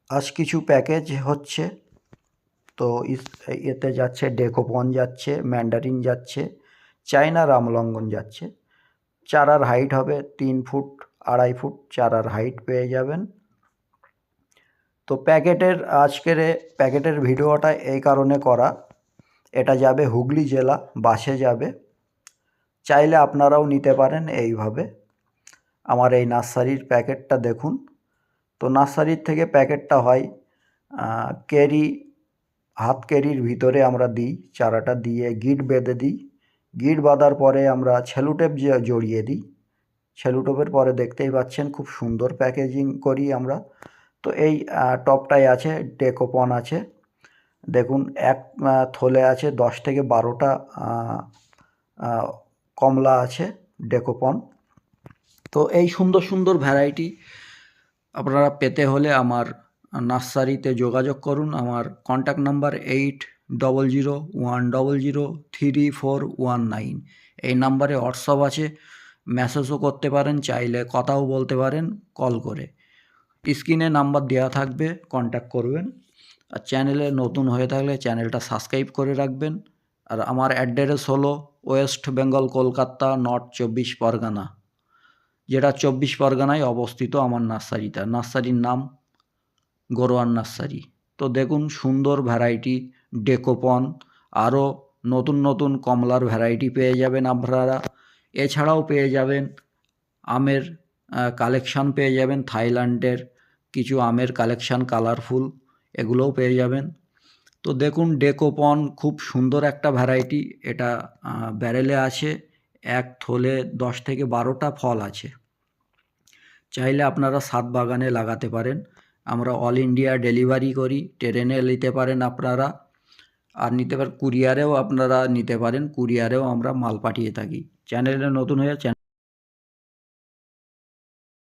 আজ কিছু প্যাকেজ হচ্ছে, তো এতে যাচ্ছে ডেকোপন যাচ্ছে, ম্যান্ডারিন যাচ্ছে, চায়না রামলঙ্গন যাচ্ছে। চারার হাইট হবে 3 ফুট 2.5 ফুট চারার হাইট পেয়ে যাবেন। তো প্যাকেটের ভিডিওটা এই কারণে করা, এটা যাবে হুগলি জেলা, বাসে যাবে। চাইলে আপনারাও নিতে পারেন এইভাবে। আমার এই নার্সারির প্যাকেটটা দেখুন। তো নার্সারির থেকে প্যাকেটটা হয় ক্যারি, হাত ক্যারির ভিতরে আমরা দিই, চারাটা দিয়ে গিট বেঁধে দিই। গিট বাঁধার পরে আমরা সেলোটেপ জড়িয়ে দিই। সেলোটেপের পরে দেখতেই পাচ্ছেন খুব সুন্দর প্যাকেজিং করি আমরা। তো এই টপটায় আছে ডেকোপন আছে, দেখুন এক থলে আছে 10 থেকে 12টা কমলা আছে ডেকোপন। তো এই সুন্দর সুন্দর ভ্যারাইটি আপনারা পেতে হলে আমার নার্সারিতে যোগাযোগ করুন। আমার কন্ট্যাক্ট নাম্বার 8001003419। এই নাম্বারে হোয়াটসঅ্যাপ আছে, মেসেজও করতে পারেন, চাইলে কথাও বলতে পারেন কল করে। স্ক্রিনে নাম্বার দেওয়া থাকবে, কন্ট্যাক্ট করবেন। আর চ্যানেলে নতুন হয়ে থাকলে চ্যানেলটা সাবস্ক্রাইব করে রাখবেন। আর আমার অ্যাড্রেস হলো ওয়েস্ট বেঙ্গল, কলকাতা, নর্থ 24 পরগনা, যেটা 24 পরগনায় অবস্থিত আমার নার্সারিটা। নার্সারির নাম গরোয়ান নার্সারি। তো দেখুন সুন্দর ভ্যারাইটি ডেকোপন, আরও নতুন নতুন কমলার ভ্যারাইটি পেয়ে যাবেন আপনারা। এছাড়াও পেয়ে যাবেন আমের কালেকশান পেয়ে যাবেন, থাইল্যান্ডের কিছু আমের কালেকশান কালারফুল, এগুলোও পেয়ে যাবেন। তো দেখুন ডেকোপন খুব সুন্দর একটা ভ্যারাইটি, এটা ব্যারেলে আছে, এক থলে 10 থেকে 12টা ফল আছে। চাইলে আপনারা ছাদ বাগানে লাগাতে পারেন। আমরা অল ইন্ডিয়া ডেলিভারি করি, ট্রেনে নিতে পারেন আপনারা, আর নিতে পারেন কুরিয়ারেও আপনারা নিতে পারেন, কুরিয়ারেও আমরা মাল পাঠিয়ে থাকি। চ্যানেলে নতুন হয়ে